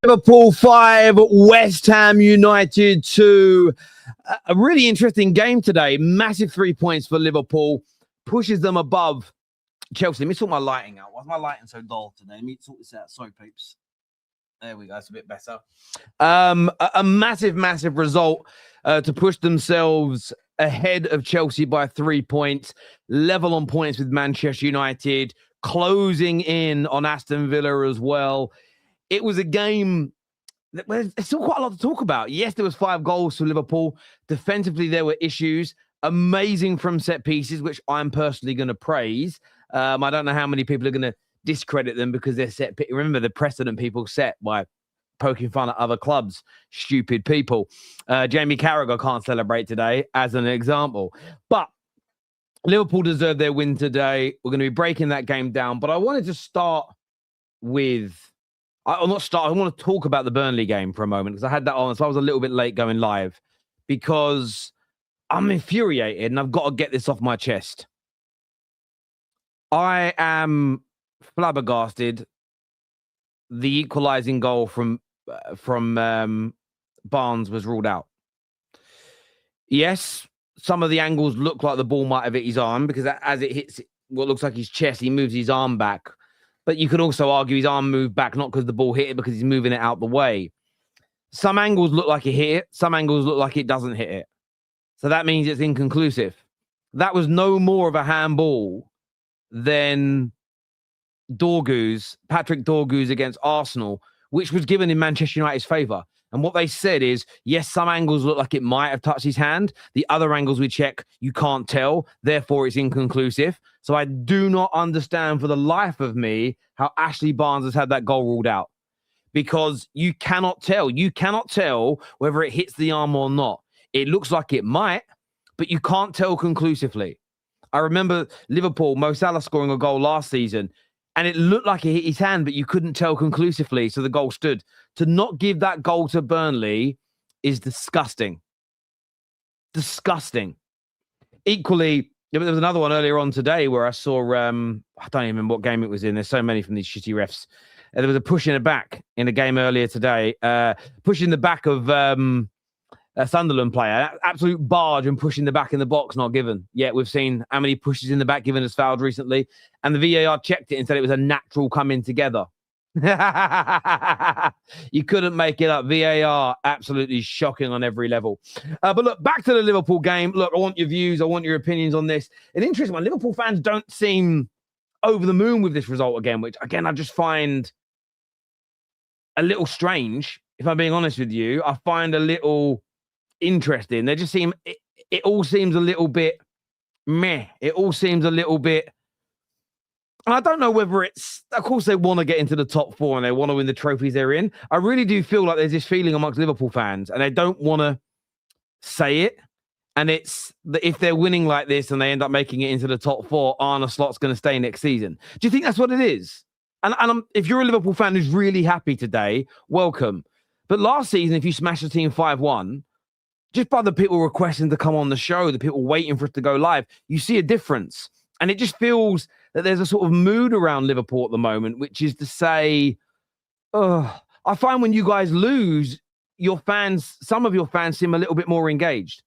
Liverpool 5, West Ham United 2. A really interesting game today. Massive 3 points for Liverpool. Pushes them above Chelsea. Let me sort my lighting out. Why is my lighting so dull today? Let me sort this out. Sorry, peeps. There we go. It's a bit better. A massive result to push themselves ahead of Chelsea by 3 points. Level on points with Manchester United. Closing in on Aston Villa as well. It was a game that there's still quite a lot to talk about. Yes, there was 5 goals for Liverpool. Defensively, there were issues. Amazing from set pieces, which I'm personally going to praise. I don't know how many people are going to discredit them because they're set. Remember the precedent people set by poking fun at other clubs. Stupid people. Jamie Carragher can't celebrate today as an example. But Liverpool deserved their win today. We're going to be breaking that game down. But I wanted to start with... I want to talk about the Burnley game for a moment because I had that on, so I was a little bit late going live because I'm infuriated and I've got to get this off my chest. I am flabbergasted. The equalising goal from Barnes was ruled out. Yes, some of the angles look like the ball might have hit his arm because as it hits what looks like his chest, he moves his arm back. But you could also argue his arm moved back, not because the ball hit it, because he's moving it out the way. Some angles look like it hit it. Some angles look like it doesn't hit it. So that means it's inconclusive. That was no more of a handball than Patrick Dorgu's against Arsenal, which was given in Manchester United's favour. And what they said is, yes, some angles look like it might have touched his hand. The other angles we check, you can't tell. Therefore, it's inconclusive. So I do not understand for the life of me how Ashley Barnes has had that goal ruled out. Because you cannot tell. You cannot tell whether it hits the arm or not. It looks like it might, but you can't tell conclusively. I remember Liverpool, Mo Salah scoring a goal last season, and it looked like it hit his hand, but you couldn't tell conclusively, so the goal stood. To not give that goal to Burnley is disgusting. Disgusting. Equally, there was another one earlier on today where I saw, I don't even remember what game it was in. There's so many from these shitty refs. There was a push in the back in a game earlier today. Pushing the back of a Sunderland player. Absolute barge and pushing the back in the box not given. Yet we've seen how many pushes in the back given as fouled recently. And the VAR checked it and said it was a natural coming together. You couldn't make it up. VAR, absolutely shocking on every level. But look, back to the Liverpool game. Look, I want your views. I want your opinions on this. An interesting one. Liverpool fans don't seem over the moon with this result again, which, again, I just find a little strange, if I'm being honest with you. I find a little interesting. They just seem, it all seems a little bit meh. It all seems a little bit, and I don't know whether it's, of course they want to get into the top 4 and they want to win the trophies they're in. I really do feel like there's this feeling amongst Liverpool fans and they don't want to say it. And it's that if they're winning like this and they end up making it into the top 4, Arne Slot's going to stay next season. Do you think that's what it is? And if you're a Liverpool fan who's really happy today, welcome. But last season, if you smashed the team 5-1, just by the people requesting to come on the show, the people waiting for it to go live, you see a difference. And it just feels that there's a sort of mood around Liverpool at the moment, which is to say, I find when you guys lose, your fans, some of your fans seem a little bit more engaged.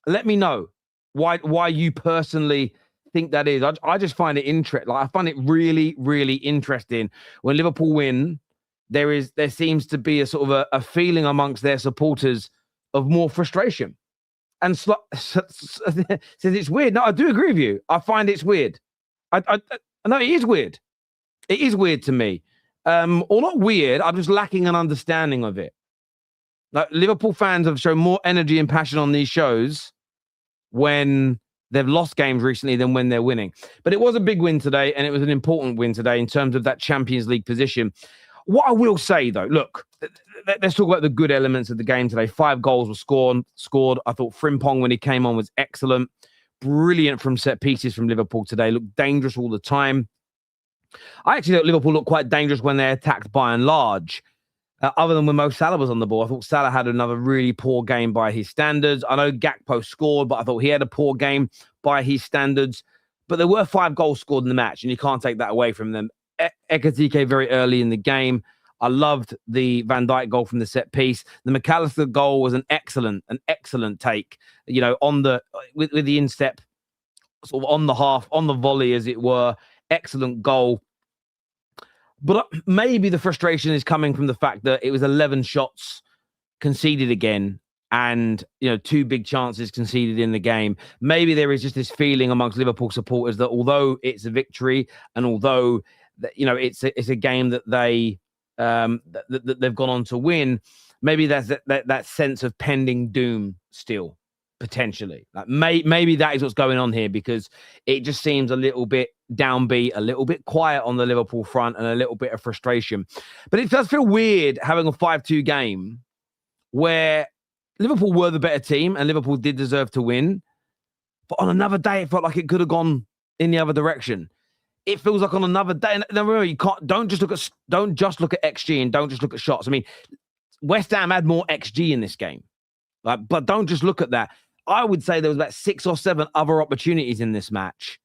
Let me know why you personally think that is. I just find it interesting. Like, I find it really, really interesting when Liverpool win. There seems to be a sort of a feeling amongst their supporters of more frustration. And says it's weird. No, I do agree with you. I find it's weird. I know it is weird. It is weird to me. Or not weird. I'm just lacking an understanding of it. Like, Liverpool fans have shown more energy and passion on these shows when they've lost games recently than when they're winning. But it was a big win today, and it was an important win today in terms of that Champions League position. What I will say, though, look, let's talk about the good elements of the game today. 5 goals were scored. I thought Frimpong, when he came on, was excellent. Brilliant from set pieces from Liverpool today. Looked dangerous all the time. I actually thought Liverpool looked quite dangerous when they attacked by and large. other than when Mo Salah was on the ball. I thought Salah had another really poor game by his standards. I know Gakpo scored, but I thought he had a poor game by his standards. But there were 5 goals scored in the match, and you can't take that away from them. Ekitike very early in the game. I loved the Van Dijk goal from the set piece. The McAllister goal was an excellent take, on the with the instep, sort of on the half, on the volley, as it were. Excellent goal. But maybe the frustration is coming from the fact that it was 11 shots conceded again and, 2 big chances conceded in the game. Maybe there is just this feeling amongst Liverpool supporters that although it's a victory and although, it's a game that that they've gone on to win, maybe there's that sense of pending doom still. Potentially, maybe that is what's going on here, because it just seems a little bit downbeat, a little bit quiet on the Liverpool front, and a little bit of frustration. But it does feel weird having a 5-2 game where Liverpool were the better team and Liverpool did deserve to win. But on another day, it felt like it could have gone in the other direction. It feels like on another day. And remember, don't just look at XG and don't just look at shots. I mean, West Ham had more XG in this game, but don't just look at that. I would say there was about 6 or 7 other opportunities in this match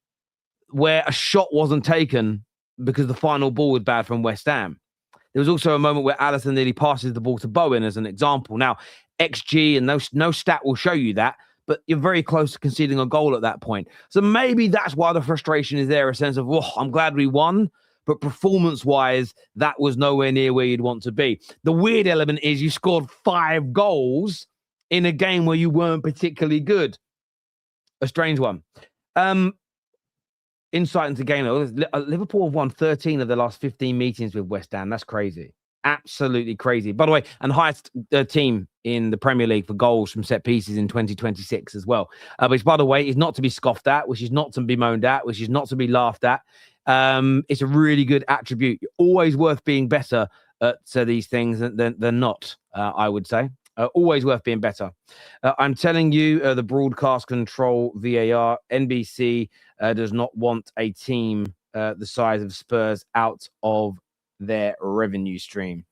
where a shot wasn't taken because the final ball was bad from West Ham. There was also a moment where Alisson nearly passes the ball to Bowen as an example. Now, XG and no stat will show you that, but you're very close to conceding a goal at that point. So maybe that's why the frustration is there, a sense of, I'm glad we won, but performance-wise, that was nowhere near where you'd want to be. The weird element is you scored 5 goals in a game where you weren't particularly good. A strange one. Insight into game, though. Liverpool have won 13 of their last 15 meetings with West Ham. That's crazy. Absolutely crazy. By the way, and highest team in the Premier League for goals from set pieces in 2026 as well. Which, by the way, is not to be scoffed at, which is not to be moaned at, which is not to be laughed at. It's a really good attribute. Always worth being better at these things than not, I would say. Always worth being better. I'm telling you, the broadcast control VAR, NBC does not want a team the size of Spurs out of their revenue stream.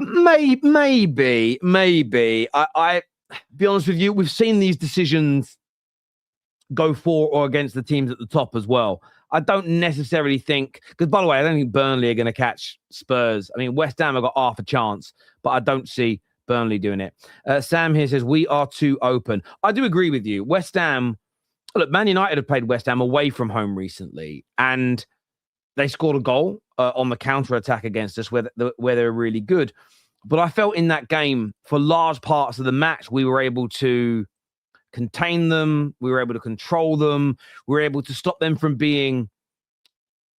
Maybe. I be honest with you, we've seen these decisions go for or against the teams at the top as well. I don't necessarily think, because by the way, I don't think Burnley are going to catch Spurs. I mean, West Ham have got half a chance, but I don't see Burnley doing it. Sam here says, we are too open. I do agree with you. West Ham, look, Man United have played West Ham away from home recently, and they scored a goal on the counter-attack against us where they were really good. But I felt in that game, for large parts of the match, we were able to contain them. We were able to control them. We were able to stop them from being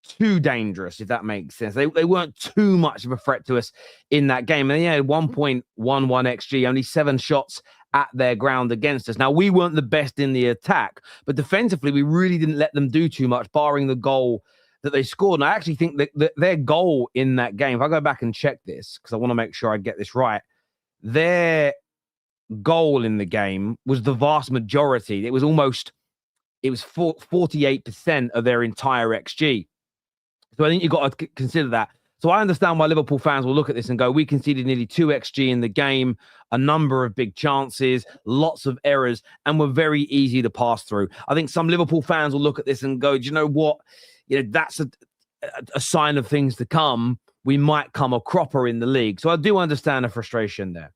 too dangerous, if that makes sense. They weren't too much of a threat to us in that game. And they had 1.11 XG, only 7 shots at their ground against us. Now, we weren't the best in the attack, but defensively, we really didn't let them do too much, barring the goal that they scored. And I actually think that their goal in that game, if I go back and check this, because I want to make sure I get this right, their goal in the game was the vast majority. It was 48% of their entire XG. So I think you've got to consider that. So I understand why Liverpool fans will look at this and go, we conceded nearly 2 XG in the game, a number of big chances, lots of errors, and were very easy to pass through. I think some Liverpool fans will look at this and go, do you know what? That's a sign of things to come. We might come a cropper in the league. So I do understand the frustration there.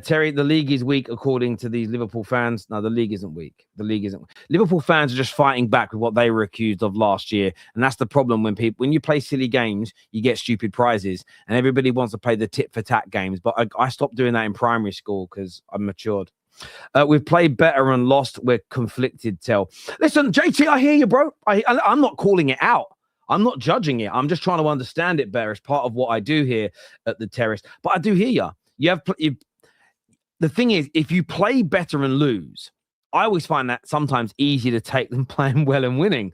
Terry, the league is weak according to these Liverpool fans. No, the league isn't weak. The league isn't. Liverpool fans are just fighting back with what they were accused of last year, and that's the problem when you play silly games, you get stupid prizes, and everybody wants to play the tit for tat games. But I stopped doing that in primary school because I'm matured. We've played better and lost. We're conflicted. Listen, JT, I hear you, bro. I'm not calling it out. I'm not judging it. I'm just trying to understand it better as part of what I do here at the Terrace. But I do hear you. The thing is, if you play better and lose, I always find that sometimes easier to take than playing well and winning,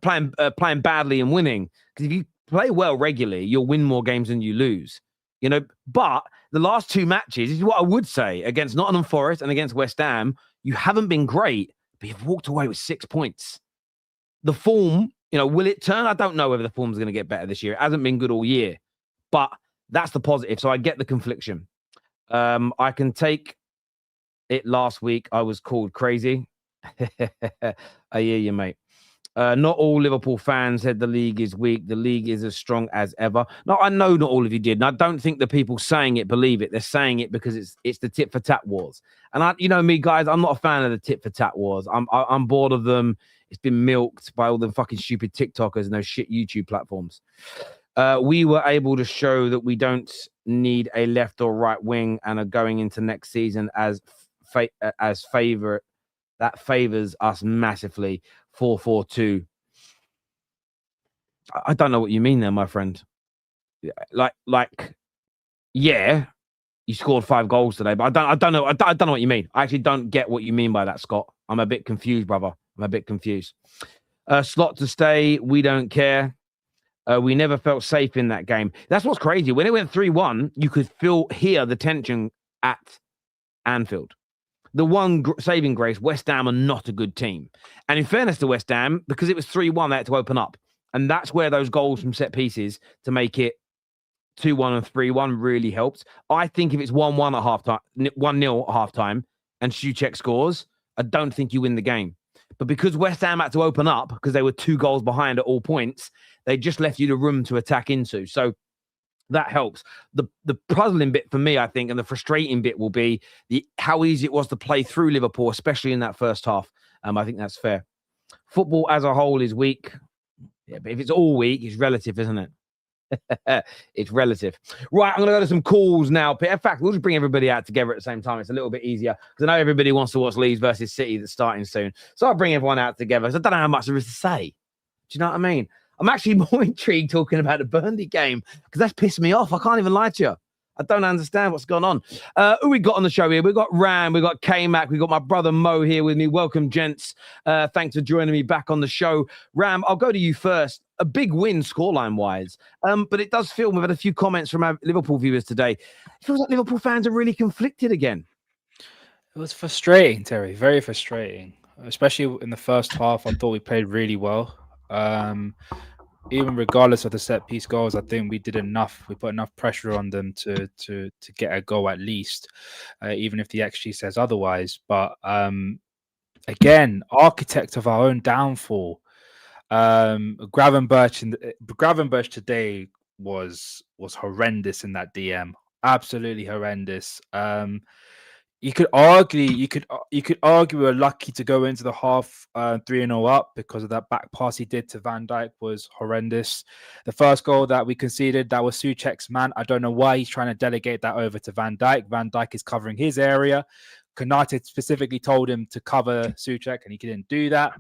playing badly and winning. Because if you play well regularly, you'll win more games than you lose. But the last 2 matches is what I would say against Nottingham Forest and against West Ham. You haven't been great, but you've walked away with 6 points. The form, will it turn? I don't know whether the form's going to get better this year. It hasn't been good all year, but That's the positive. So I get the confliction. I can take it. Last week I was called crazy. I hear you, mate. Not all Liverpool fans said the league is weak. The league is as strong as ever. No, I know not all of you did, and I don't think the people saying it believe it. They're saying it because it's the tit for tat wars. And you know me, guys, I'm not a fan of the tit for tat wars. I'm bored of them. It's been milked by all the fucking stupid TikTokers and those shit YouTube platforms. We were able to show that we don't need a left or right wing and are going into next season as favor that favors us massively. 4-4-2. I don't know what you mean there, my friend. Yeah, you scored 5 goals today, but I don't know what you mean. I actually don't get what you mean by that, Scott. I'm a bit confused, brother. I'm a bit confused. Slot to stay. We don't care. We never felt safe in that game. That's what's crazy. When it went 3-1, you could hear the tension at Anfield. The one saving grace, West Ham are not a good team. And in fairness to West Ham, because it was 3-1, they had to open up. And that's where those goals from set pieces to make it 2-1 and 3-1 really helped. I think if it's 1-1 at halftime, 1-0 at halftime, and Souček scores, I don't think you win the game. But because West Ham had to open up, because they were 2 goals behind at all points, they just left you the room to attack into. So that helps. The puzzling bit for me, I think, and the frustrating bit will be how easy it was to play through Liverpool, especially in that first half. I think that's fair. Football as a whole is weak. Yeah, but if it's all weak, it's relative, isn't it? It's relative. Right, I'm going to go to some calls now. In fact, we'll just bring everybody out together at the same time. It's a little bit easier because I know everybody wants to watch Leeds versus City that's starting soon. So I'll bring everyone out together. So I don't know how much there is to say. Do you know what I mean? I'm actually more intrigued talking about the Burnley game because that's pissed me off. I can't even lie to you. I don't understand what's going on. Who we got on the show here? We've got Ram, we've got K-Mac, we've got my brother Mo here with me. Welcome, gents. Thanks for joining me back on the show. Ram, I'll go to you first. A big win scoreline-wise. But it does feel, we've had a few comments from our Liverpool viewers today. It feels like Liverpool fans are really conflicted again. It was frustrating, Terry. Very frustrating. Especially in the first half, I thought we played really well. Even regardless of the set piece goals, I think we did enough. We put enough pressure on them to get a goal at least, even if the XG says otherwise. But again, architect of our own downfall. Gravenberch today was horrendous in that DM. Absolutely horrendous. You could argue we were lucky to go into the half 3-0 up because of that back pass he did to Van Dijk was horrendous. The first goal that we conceded, that was Souček's man. I don't know why he's trying to delegate that over to Van Dijk. Van Dijk is covering his area. Konate specifically told him to cover Souček and he didn't do that.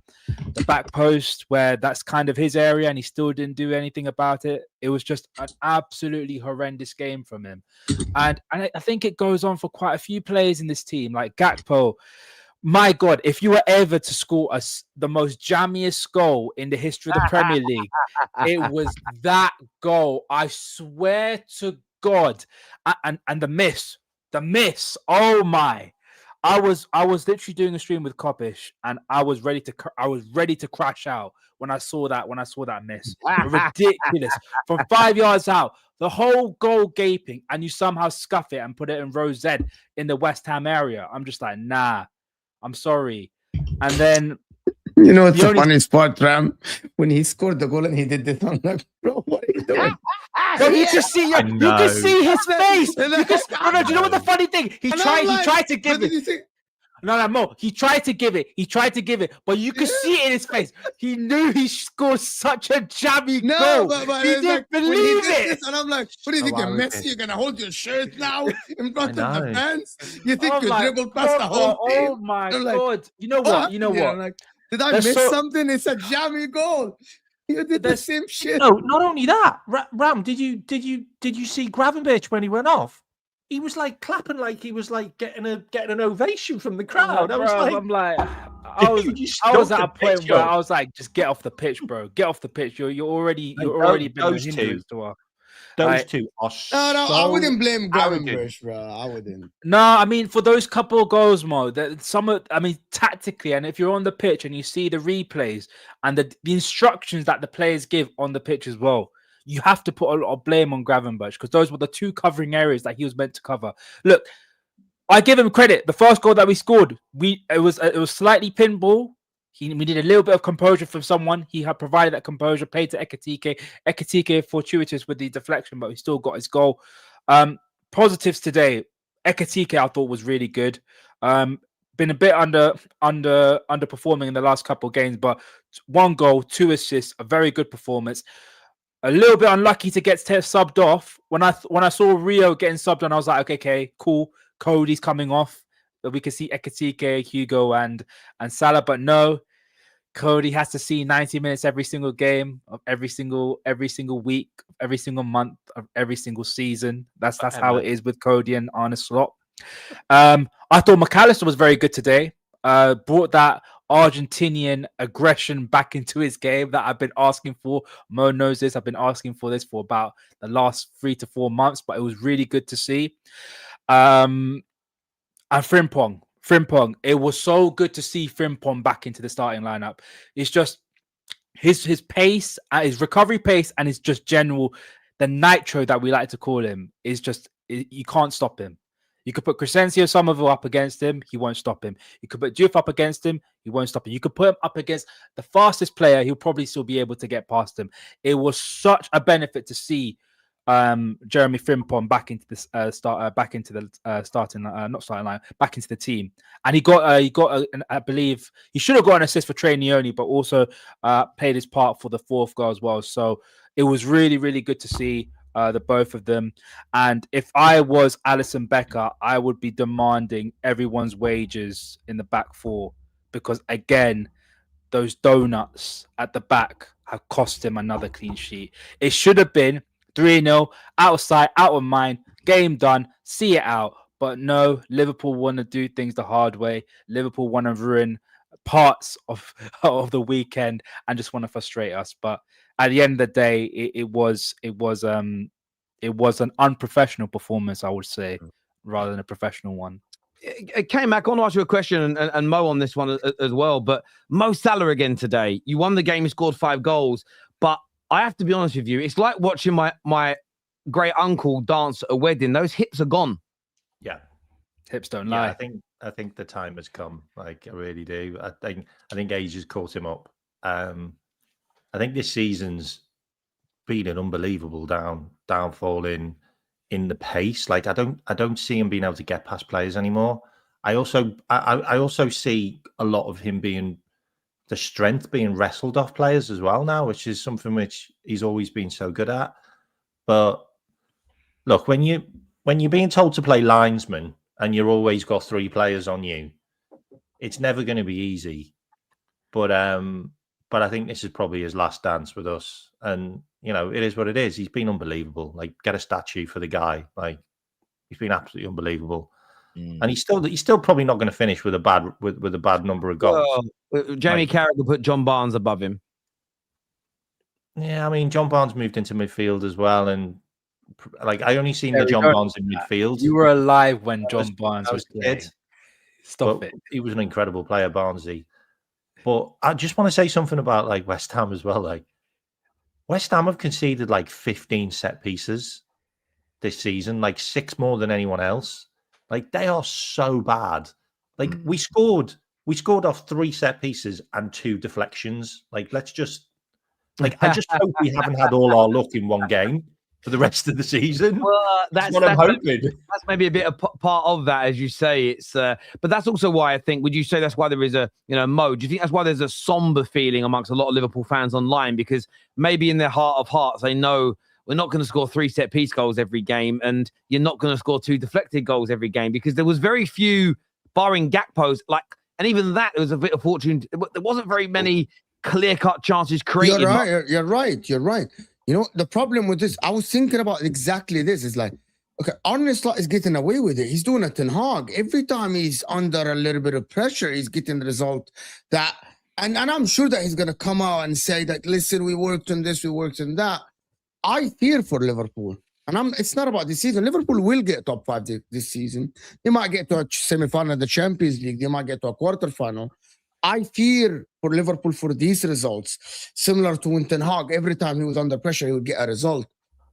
The back post where that's kind of his area and he still didn't do anything about it. It was just an absolutely horrendous game from him. And I think it goes on for quite a few players in this team, like Gakpo. My God, if you were ever to score the most jammiest goal in the history of the Premier League, it was that goal. I swear to God. And the miss, oh my. I was literally doing a stream with Kopish, and I was ready to crash out when I saw that miss. Ridiculous. From 5 yards out, the whole goal gaping, and you somehow scuff it and put it in row Z in the West Ham area. I'm just like, nah, I'm sorry. And then you know, it's a funny spot, Ram, when he scored the goal and he did this. I'm like, bro, what are you doing? But you can see his face. Do you know what the funny thing? He tried to give it. Mo. He tried to give it, but you could see it in his face. He knew he scored such a jammy goal. But he didn't believe it. And I'm like, what do you think, you're Messi? You're going to hold your shirt now in front of the fans? You think you dribbled past the whole team? Oh, my God. You know what? Like, did I miss something? It's a jammy goal. You did the same shit. No, not only that, Ram. Did you see Gravenberch when he went off? He was like clapping, like he was like getting an ovation from the crowd. I was at a point where I was like, just get off the pitch, bro. Get off the pitch. You're already been a hindrance to us. Those two are no, I wouldn't blame Gravenberch, bro. I wouldn't. No, I mean, for those couple of goals, Mo, tactically, and if you're on the pitch and you see the replays and the instructions that the players give on the pitch as well, you have to put a lot of blame on Gravenberch because those were the two covering areas that he was meant to cover. Look, I give him credit. The first goal that we scored, it was slightly pinball. We needed a little bit of composure from someone. He had provided that composure, played to Ekitike. Ekitike fortuitous with the deflection, but he still got his goal. Positives today. Ekitike, I thought, was really good. Been a bit underperforming in the last couple of games, but 1 goal, 2 assists, a very good performance. A little bit unlucky to get subbed off. When I saw Rio getting subbed on, I was like, okay, cool. Cody's coming off. We can see Ekitike, Hugo, and Slaah, but no. Cody has to see 90 minutes every single game of every single week, every single month of every single season. That's how it is with Cody and Arne Slot. I thought McAllister was very good today. Brought that Argentinian aggression back into his game that I've been asking for. Mo knows this. I've been asking for this for about the last 3 to 4 months, but it was really good to see. And Frimpong, it was so good to see Frimpong back into the starting lineup. It's just his pace, his recovery pace, and his just general, the nitro that we like to call him, is just, you can't stop him. You could put Crescencio Somerville up against him, he won't stop him. You could put Diouf up against him, he won't stop him. You could put him up against the fastest player, he'll probably still be able to get past him. It was such a benefit to see Jeremy Frimpong back into the back into the back into the team, and he got I believe he should have got an assist for Trey Neone, but also played his part for the 4th goal as well. So it was really, really good to see the both of them. And if I was Alisson Becker, I would be demanding everyone's wages in the back 4, because again, those donuts at the back have cost him another clean sheet. It should have been 3-0, out of sight, out of mind, game done, see it out. But no, Liverpool want to do things the hard way. Liverpool want to ruin parts of the weekend and just want to frustrate us. But at the end of the day, it was an unprofessional performance, I would say, rather than a professional one. It came back. I want to ask you a question, and Mo on this one as well. But Mo Salah again today. You won the game, you scored 5 goals, but I have to be honest with you. It's like watching my great uncle dance at a wedding. Those hips are gone. Yeah, hips don't lie. I think the time has come. Like, I really do. I think age has caught him up. I think this season's been an unbelievable downfall in the pace. Like, I don't see him being able to get past players anymore. I also see a lot of him being the strength being wrestled off players as well now, which is something which he's always been so good at. But look, when you're being told to play linesman and you're always got 3 players on you, it's never going to be easy. But I think this is probably his last dance with us. And, you know, it is what it is. He's been unbelievable. Like, get a statue for the guy. Like, he's been absolutely unbelievable. And he's still probably not going to finish with a bad number of goals. Well, Jamie Carragher will put John Barnes above him. Yeah, I mean, John Barnes moved into midfield as well, and like, I only seen the John Barnes in midfield. You were alive when John Barnes was a kid. Stop it. He was an incredible player, Barnesy. But I just want to say something about, like, West Ham as well. Like, West Ham have conceded like 15 set pieces this season, like 6 more than anyone else. Like, they are so bad. Like, we scored off 3 set pieces and 2 deflections. Like, let's just, like, I just hope we haven't had all our luck in one game for the rest of the season. Well, that's what I'm hoping. That's maybe a bit of part of that, as you say. It's, but that's also why I think. Would you say that's why there is a, Mo? Do you think that's why there's a somber feeling amongst a lot of Liverpool fans online? Because maybe in their heart of hearts, they know we're not going to score 3 set piece goals every game, and you're not going to score 2 deflected goals every game, because there was very few, barring Gakpo's, like, and even that, it was a bit of fortune. There wasn't very many clear-cut chances created. You're right. You know, the problem with this, I was thinking about exactly this. It's like, okay, Arne Slot is getting away with it. He's doing a Ten Hag. Every time he's under a little bit of pressure, he's getting the result that, and I'm sure that he's going to come out and say that, listen, we worked on this, we worked on that. I fear for Liverpool. And it's not about this season. Liverpool will get top 5 this season. They might get to a semi-final of the Champions League. They might get to a quarter-final. I fear for Liverpool for these results, similar to when Ten Hag, every time he was under pressure, he would get a result.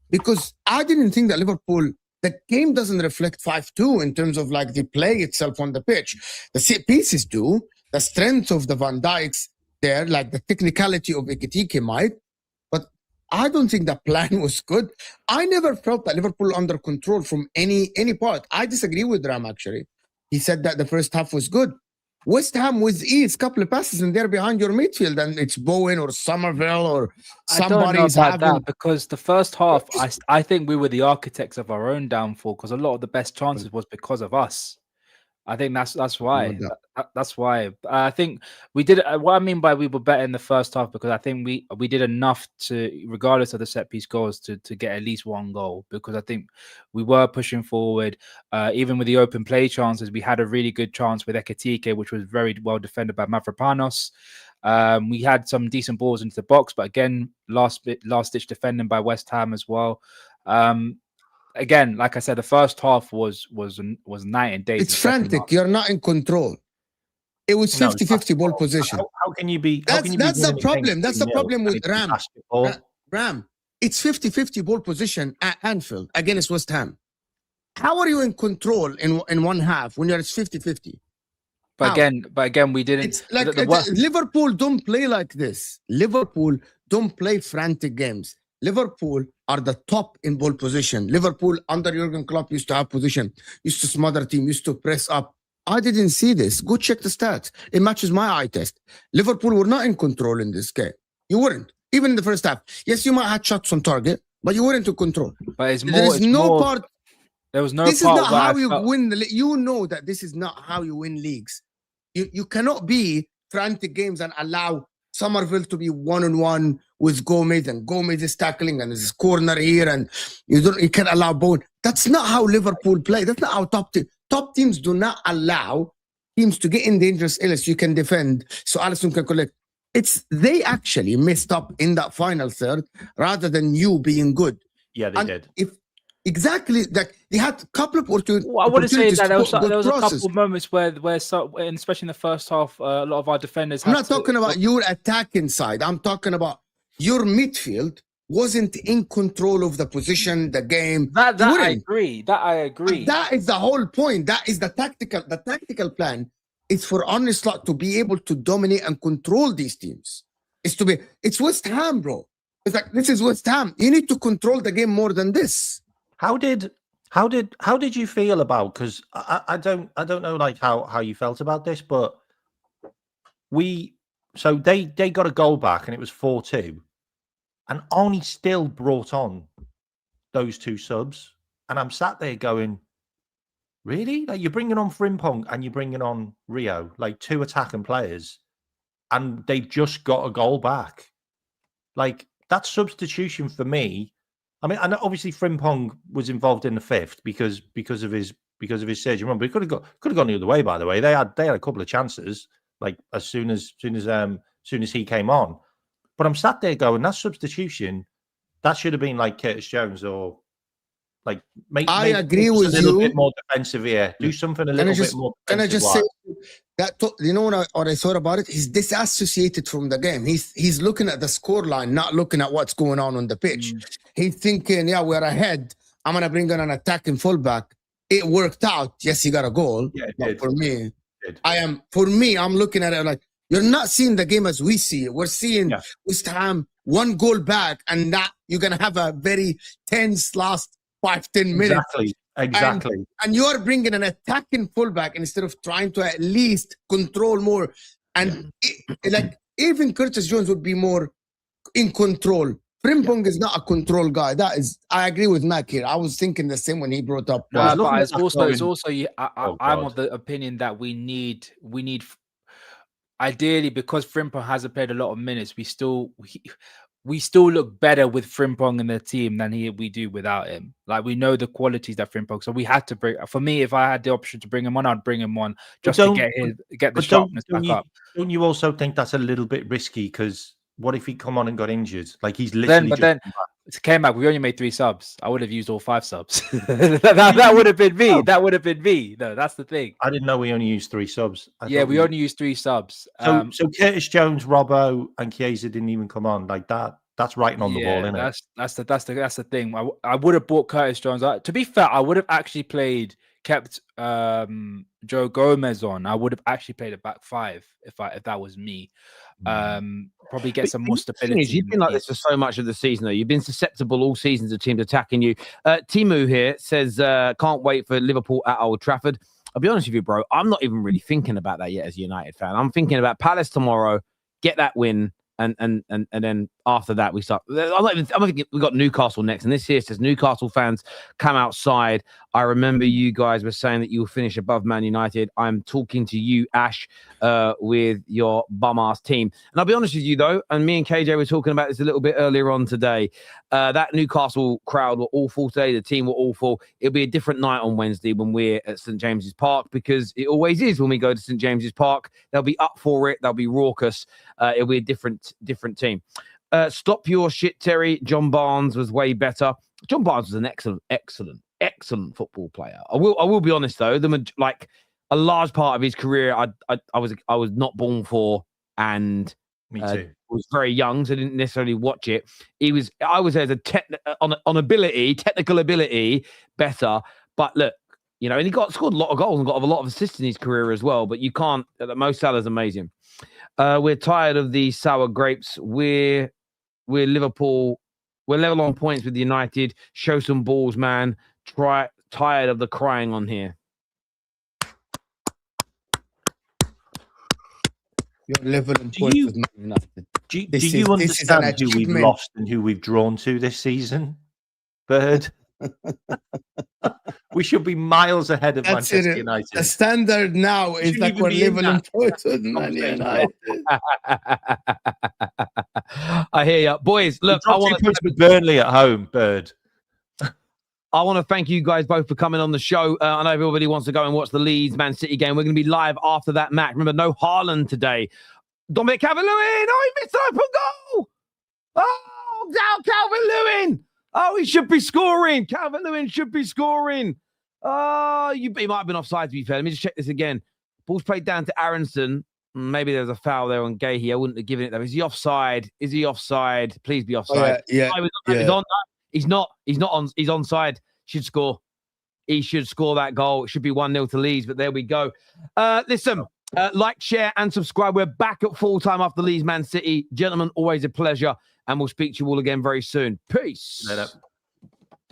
Because I didn't think that Liverpool, the game doesn't reflect 5-2 in terms of like the play itself on the pitch. The set pieces do, the strength of the Van Dijks there, like the technicality of Ekitike might, but I don't think the plan was good. I never felt that Liverpool under control from any part. I disagree with Ram, actually. He said that the first half was good. West Ham with ease, couple of passes and they're behind your midfield, and it's Bowen or Somerville or somebody's I don't know about having. that, because the first half, I think we were the architects of our own downfall, because a lot of the best chances was because of us. I think that's why. That's why. I think we did. What I mean by we were better in the first half, because I think we did enough to, regardless of the set piece goals, to get at least one goal. Because I think we were pushing forward. Even with the open play chances, we had a really good chance with Ekitike, which was very well defended by Mavropanos. We had some decent balls into the box, but again, last ditch defending by West Ham as well. Again, like I said, the first half was night and day. It's frantic. You're not in control. It was 50-50 ball position. How can you be? That's the problem. That's the problem with Ram. Ram, it's 50-50 ball position at Anfield against West Ham. How are you in control in one half when you're at 50-50? But again, we didn't. It's like Liverpool don't play like this. Liverpool don't play frantic games. Liverpool are the top in ball position. Liverpool under Jurgen Klopp used to have position, used to smother team, used to press up. I didn't see this. Go check the stats. It matches my eye test. Liverpool were not in control in this game. You weren't. Even in the first half. Yes, you might have shots on target, but you weren't in control. But there was no part. This is not how you win. You know that this is not how you win leagues. You cannot be frantic games and allow Somerville to be one-on-one with Gomez, and Gomez is tackling and there's this corner here, and you can't allow Bowen. That's not how Liverpool play. That's not how top teams do not allow teams to get in dangerous areas. You can defend so Alisson can collect. They actually messed up in that final third rather than you being good. Yeah, they did. Exactly, that they had a couple of opportunities. Well, I want to say that there was a couple of moments where and especially in the first half, a lot of our defenders. I'm not talking about your attacking side. I'm talking about your midfield wasn't in control of the position, the game. That I agree. That is the whole point. That is the tactical plan. It's for Arne Slot to be able to dominate and control these teams. It's West Ham, bro. It's like, this is West Ham. You need to control the game more than this. How did you feel about? Because I don't know like how you felt about this, but they got a goal back and it was 4-2, and Arnie still brought on those two subs, and I'm sat there going, really? Like, you're bringing on Frimpong and you're bringing on Rio, like two attacking players, and they just got a goal back. Like, that substitution for me. I mean, and obviously Frimpong was involved in the fifth because of his surgery. Remember, he could have gone the other way. By the way, they had a couple of chances, like as soon as he came on. But I'm sat there going, that substitution, that should have been like Curtis Jones, or like I agree with a little bit more defensive here. Do something a little bit more. Can I just say that? You know what I thought about it? He's disassociated from the game. He's looking at the scoreline, not looking at what's going on the pitch. He's thinking, yeah, we're ahead. I'm gonna bring on an attacking fullback. It worked out. Yes, he got a goal. Yeah, but for me, I'm looking at it like, you're not seeing the game as we see it. We're seeing West Ham one goal back, and that you're gonna have a very tense last 5-10 minutes. Exactly. And you are bringing an attacking fullback instead of trying to at least control more. And like even Curtis Jones would be more in control. Frimpong is not a control guy. I agree with Mac here. I was thinking the same when he brought up. But it's also I'm of the opinion that we need ideally, because Frimpong hasn't played a lot of minutes, we still look better with Frimpong in the team than we do without him. Like, we know the qualities that Frimpong. So we had to bring. For me, if I had the option to bring him on, I'd bring him on just to get the sharpness back up. Don't you also think that's a little bit risky? Because what if he come on and got injured? Like he's literally. Then it came back. We only made 3 subs. I would have used all 5 subs. that would have been me. That would have been me. No, that's the thing. I didn't know we only used 3 subs. We only used 3 subs. So Curtis Jones, Robbo, and Chiesa didn't even come on like that. That's writing on the wall, isn't it? That's the thing. I would have bought Curtis Jones. To be fair, I would have actually kept Joe Gomez on. I would have actually played a back 5 if that was me. Probably get some more stability. You've been like this for so much of the season, though. You've been susceptible all seasons of teams attacking you. Timu here says, can't wait for Liverpool at Old Trafford. I'll be honest with you, bro. I'm not even really thinking about that yet as a United fan. I'm thinking about Palace tomorrow, get that win, and then after that we start. I'm thinking we got Newcastle next, and this here says Newcastle fans come outside. I remember you guys were saying that you will finish above Man United. I'm talking to you, Ash, with your bum-ass team. And I'll be honest with you, though, and me and KJ were talking about this a little bit earlier on today. That Newcastle crowd were awful today. The team were awful. It'll be a different night on Wednesday when we're at St. James's Park, because it always is when we go to St. James's Park. They'll be up for it. They'll be raucous. It'll be a different team. Stop your shit, Terry. John Barnes was way better. John Barnes was an excellent football player. I will be honest though. Like a large part of his career, I was not born for, and me too. Was very young, so I didn't necessarily watch it. I was as a technical ability better, but look, you know, and he scored a lot of goals and got a lot of assists in his career as well. But you can't. Mo Salah's amazing. We're tired of these sour grapes. We're Liverpool. We're level on points with United. Show some balls, man. Tired of the crying on here. You're level on points with Man United. Do you understand who we've lost and who we've drawn to this season, Bird? We should be miles ahead of Manchester United. The standard now is like we're level on points with Man United. I hear you, boys. Look, I want to with Burnley at home, Bird. I want to thank you guys both for coming on the show. I know everybody wants to go and watch the Leeds Man City game. We're going to be live after that match. Remember, no Haaland today. Dominic Calvert-Lewin. Oh, he missed an open goal. Oh, down Calvert-Lewin. Oh, he should be scoring. Calvert-Lewin should be scoring. Oh, he might have been offside, to be fair. Let me just check this again. Ball's played down to Aronson. Maybe there's a foul there on Gahey. I wouldn't have given it, though. Is he offside? Please be offside. Yeah. He's not. He's onside. Should score. He should score that goal. It should be 1-0 to Leeds, but there we go. Listen, like, share, and subscribe. We're back at full time after Leeds Man City. Gentlemen, always a pleasure. And we'll speak to you all again very soon. Peace. Later.